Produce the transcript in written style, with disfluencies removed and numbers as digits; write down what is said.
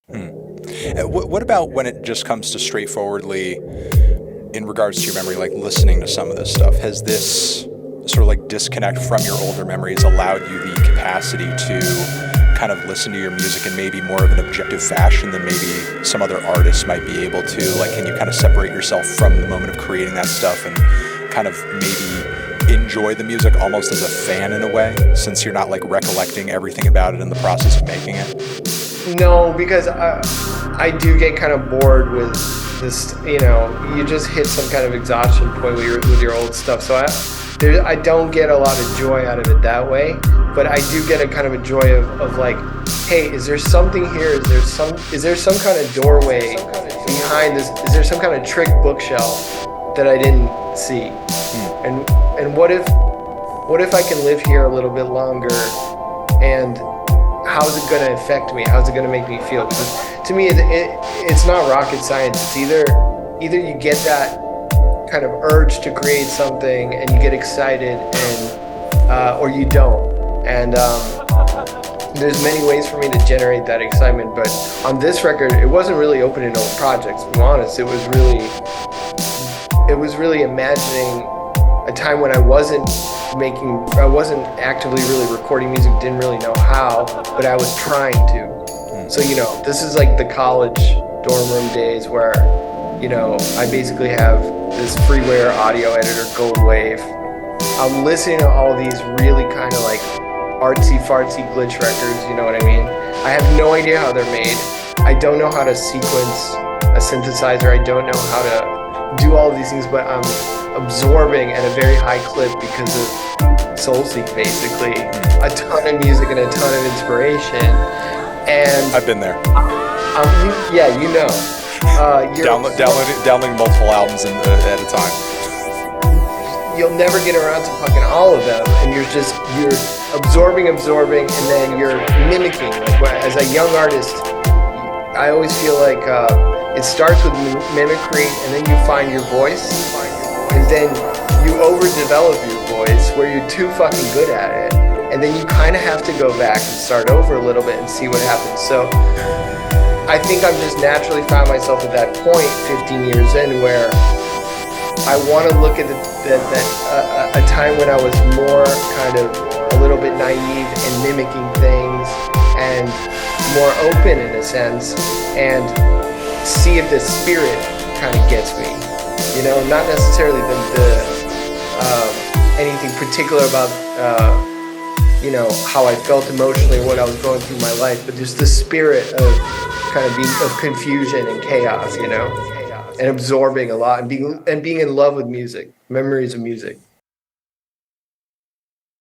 What about when it just comes to straightforwardly, in regards to your memory, like listening to some of this stuff? Has this sort of like disconnect from your older memories allowed you the capacity to kind of listen to your music in maybe more of an objective fashion than maybe some other artists might be able to? Like, can you kind of separate yourself from the moment of creating that stuff and kind of maybe enjoy the music almost as a fan in a way, since you're not like recollecting everything about it in the process of making it? No, because I do get kind of bored with this, you just hit some kind of exhaustion point with your old stuff. So I don't get a lot of joy out of it that way, but I do get a kind of a joy of like, hey, is there something here? Is there some kind of doorway behind this? Is there some kind of trick bookshelf that I didn't see? And what if I can live here a little bit longer, and how's it going to affect me? How's it going to make me feel? Because to me, it's not rocket science. It's either you get that kind of urge to create something and you get excited, and or you don't. And there's many ways for me to generate that excitement. But on this record, it wasn't really opening old projects. To be honest, it was really imagining a time when I wasn't actively really recording music, didn't really know how, but I was trying to. So, this is like the college dorm room days where, I basically have this freeware audio editor, Gold Wave. I'm listening to all these really kind of like artsy-fartsy glitch records, you know what I mean? I have no idea how they're made. I don't know how to sequence a synthesizer. I don't know how to do all of these things, but I'm absorbing at a very high clip because of SoulSeek, basically. A ton of music and a ton of inspiration. And I've been there. Downloading multiple albums at a time. You'll never get around to fucking all of them, and you're absorbing, and then you're mimicking. Like, as a young artist, I always feel like it starts with mimicry, and then you find your voice. And then you overdevelop your voice where you're too fucking good at it. And then you kind of have to go back and start over a little bit and see what happens. So I think I've just naturally found myself at that point 15 years in where I want to look at a time when I was more kind of a little bit naive and mimicking things and more open in a sense, and see if the spirit kind of gets me. Not necessarily anything particular about, how I felt emotionally, what I was going through my life, but just the spirit of kind of confusion and chaos, and absorbing a lot, and being in love with music, memories of music.